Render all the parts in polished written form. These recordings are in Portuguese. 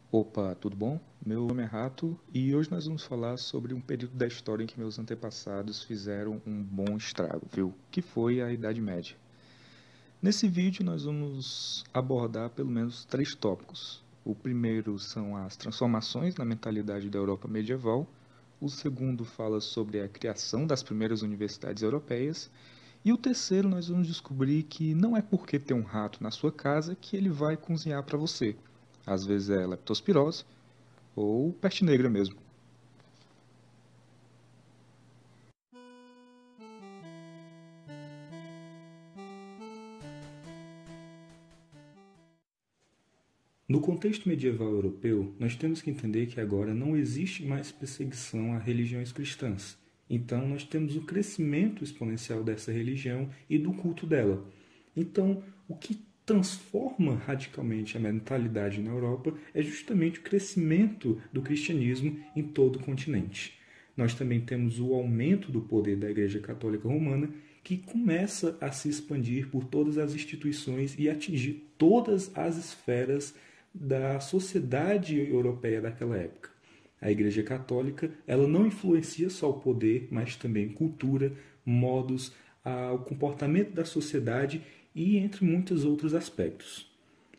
Opa, tudo bom? Meu nome é Rato e hoje nós vamos falar sobre um período da história em que meus antepassados fizeram um bom estrago, viu? Que foi a Idade Média. Nesse vídeo nós vamos abordar pelo menos três tópicos. O primeiro são as transformações na mentalidade da Europa medieval. O segundo fala sobre a criação das primeiras universidades europeias. E o terceiro nós vamos descobrir que não é porque tem um rato na sua casa que ele vai cozinhar para você. Às vezes é leptospirose ou peste negra mesmo. No contexto medieval europeu, nós temos que entender que agora não existe mais perseguição a religiões cristãs. Então, nós temos o crescimento exponencial dessa religião e do culto dela. Então, o que transforma radicalmente a mentalidade na Europa é justamente o crescimento do cristianismo em todo o continente. Nós também temos o aumento do poder da Igreja Católica Romana, que começa a se expandir por todas as instituições e atingir todas as esferas da sociedade europeia daquela época. A Igreja Católica ela não influencia só o poder, mas também cultura, modos, o comportamento da sociedade e entre muitos outros aspectos.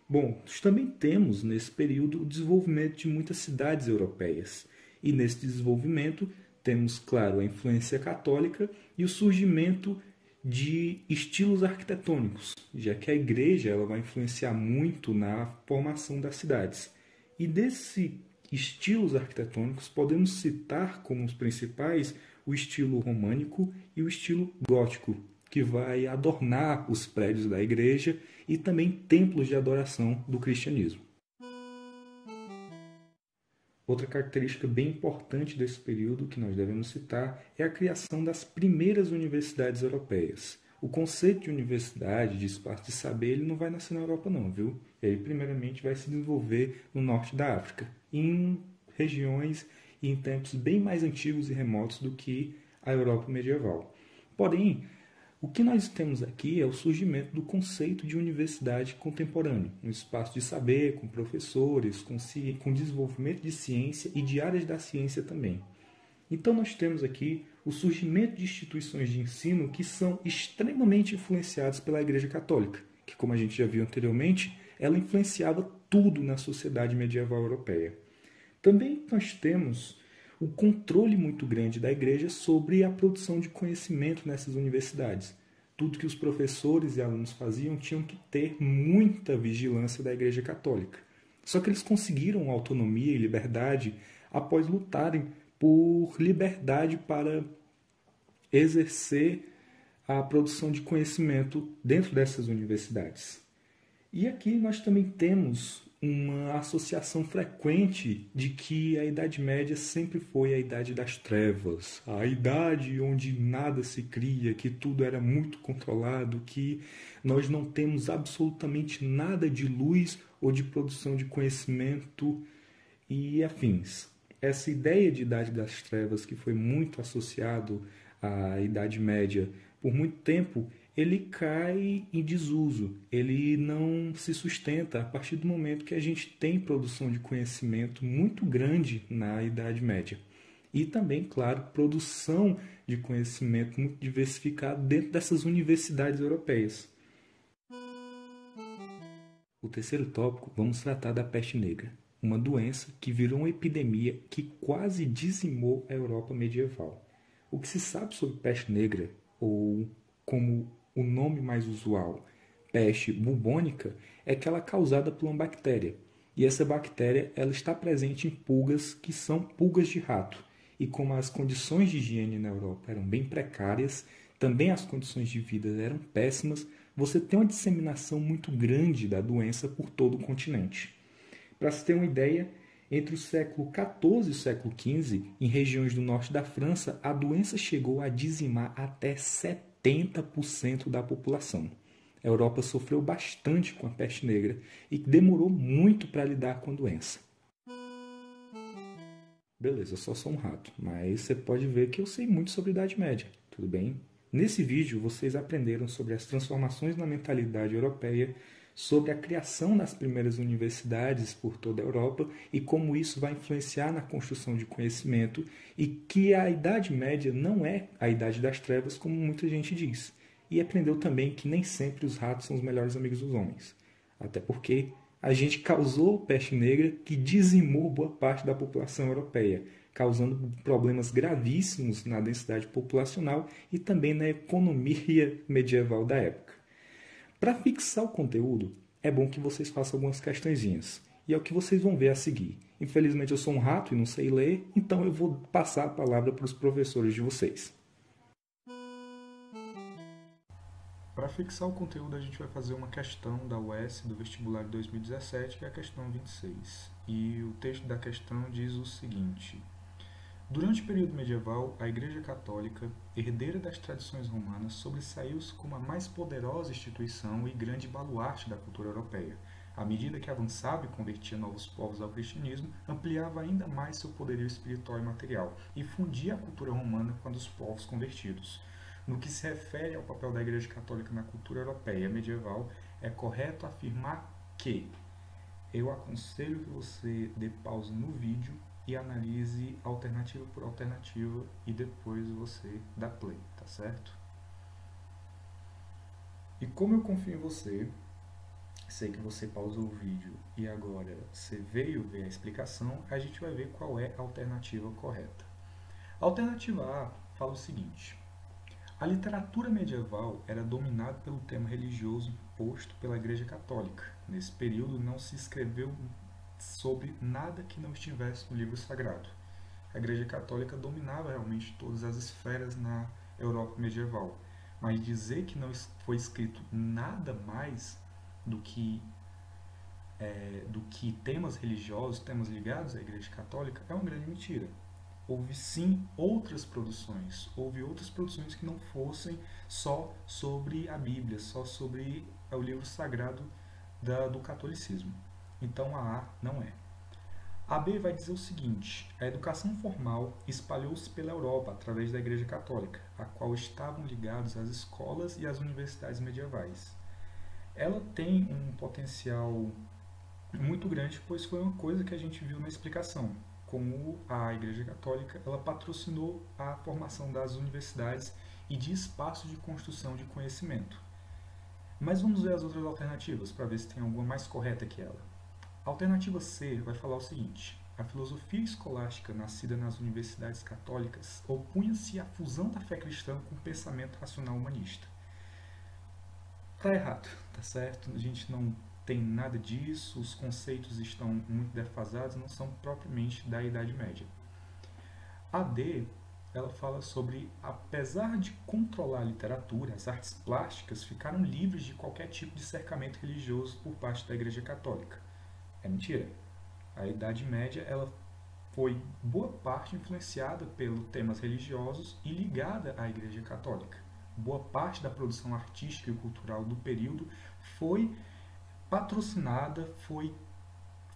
Bom, nós também temos nesse período o desenvolvimento de muitas cidades europeias. E nesse desenvolvimento temos, claro, a influência católica e o surgimento de estilos arquitetônicos, já que a igreja ela vai influenciar muito na formação das cidades. E desses estilos arquitetônicos podemos citar como os principais o estilo românico e o estilo gótico, que vai adornar os prédios da igreja e também templos de adoração do cristianismo. Outra característica bem importante desse período que nós devemos citar é a criação das primeiras universidades europeias. O conceito de universidade, de espaço de saber, ele não vai nascer na Europa não, viu? Ele primeiramente vai se desenvolver no norte da África, em regiões e em tempos bem mais antigos e remotos do que a Europa medieval. Porém, o que nós temos aqui é o surgimento do conceito de universidade contemporâneo, um espaço de saber, com professores, com desenvolvimento de ciência e de áreas da ciência também. Então nós temos aqui o surgimento de instituições de ensino que são extremamente influenciadas pela Igreja Católica, que, como a gente já viu anteriormente, ela influenciava tudo na sociedade medieval europeia. Também nós temos o controle muito grande da igreja sobre a produção de conhecimento nessas universidades. Tudo que os professores e alunos faziam tinham que ter muita vigilância da Igreja Católica. Só que eles conseguiram autonomia e liberdade após lutarem por liberdade para exercer a produção de conhecimento dentro dessas universidades. E aqui nós também temos uma associação frequente de que a Idade Média sempre foi a Idade das Trevas, a idade onde nada se cria, que tudo era muito controlado, que nós não temos absolutamente nada de luz ou de produção de conhecimento e afins. Essa ideia de Idade das Trevas, que foi muito associado à Idade Média por muito tempo, ele cai em desuso, ele não se sustenta a partir do momento que a gente tem produção de conhecimento muito grande na Idade Média. E também, claro, produção de conhecimento muito diversificado dentro dessas universidades europeias. O terceiro tópico, vamos tratar da peste negra, uma doença que virou uma epidemia que quase dizimou a Europa medieval. O que se sabe sobre peste negra, ou como o nome mais usual, peste bubônica, é que ela é causada por uma bactéria. E essa bactéria ela está presente em pulgas que são pulgas de rato. E como as condições de higiene na Europa eram bem precárias, também as condições de vida eram péssimas, você tem uma disseminação muito grande da doença por todo o continente. Para se ter uma ideia, entre o século XIV e o século XV, em regiões do norte da França, a doença chegou a dizimar até 70% da população. A Europa sofreu bastante com a peste negra e demorou muito para lidar com a doença. Beleza, eu só sou um rato, mas você pode ver que eu sei muito sobre a Idade Média, tudo bem? Nesse vídeo, vocês aprenderam sobre as transformações na mentalidade europeia, sobre a criação das primeiras universidades por toda a Europa e como isso vai influenciar na construção de conhecimento e que a Idade Média não é a Idade das Trevas, como muita gente diz. E aprendeu também que nem sempre os ratos são os melhores amigos dos homens. Até porque a gente causou peste negra que dizimou boa parte da população europeia, causando problemas gravíssimos na densidade populacional e também na economia medieval da época. Para fixar o conteúdo, é bom que vocês façam algumas questõezinhas. E é o que vocês vão ver a seguir. Infelizmente eu sou um rato e não sei ler, então eu vou passar a palavra para os professores de vocês. Para fixar o conteúdo, a gente vai fazer uma questão da UES do vestibular de 2017, que é a questão 26. E o texto da questão diz o seguinte: durante o período medieval, a Igreja Católica, herdeira das tradições romanas, sobressaiu-se como a mais poderosa instituição e grande baluarte da cultura europeia. À medida que avançava e convertia novos povos ao cristianismo, ampliava ainda mais seu poderio espiritual e material e fundia a cultura romana com a dos povos convertidos. No que se refere ao papel da Igreja Católica na cultura europeia medieval, é correto afirmar que eu aconselho que você dê pausa no vídeo e analise alternativa por alternativa e depois você dá play, tá certo? E como eu confio em você, sei que você pausou o vídeo e agora você veio ver a explicação, a gente vai ver qual é a alternativa correta. A alternativa A fala o seguinte: a literatura medieval era dominada pelo tema religioso imposto pela Igreja Católica. Nesse período não se escreveu sobre nada que não estivesse no livro sagrado. A Igreja Católica dominava realmente todas as esferas na Europa medieval, mas dizer que não foi escrito nada mais do que temas religiosos, temas ligados à Igreja Católica, é uma grande mentira. Houve sim outras produções, que não fossem só sobre a Bíblia, só sobre o livro sagrado do catolicismo. Então a A não é. A B vai dizer o seguinte: a educação formal espalhou-se pela Europa através da Igreja Católica, a qual estavam ligados as escolas e as universidades medievais. Ela tem um potencial muito grande, pois foi uma coisa que a gente viu na explicação. Como a Igreja Católica, ela patrocinou a formação das universidades e de espaços de construção de conhecimento. Mas vamos ver as outras alternativas para ver se tem alguma mais correta que ela. A alternativa C vai falar o seguinte: a filosofia escolástica nascida nas universidades católicas opunha-se à fusão da fé cristã com o pensamento racional humanista. Tá errado, tá certo? A gente não tem nada disso, os conceitos estão muito defasados, não são propriamente da Idade Média. A D, ela fala sobre, apesar de controlar a literatura, as artes plásticas ficaram livres de qualquer tipo de cercamento religioso por parte da Igreja Católica. É mentira. A Idade Média ela foi boa parte influenciada pelos temas religiosos e ligada à Igreja Católica. Boa parte da produção artística e cultural do período foi patrocinada, foi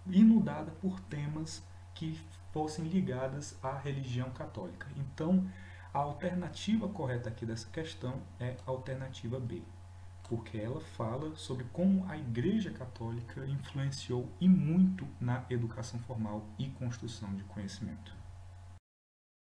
inundada por temas que fossem ligadas à religião católica. Então, a alternativa correta aqui dessa questão é a alternativa B, porque ela fala sobre como a Igreja Católica influenciou e muito na educação formal e construção de conhecimento.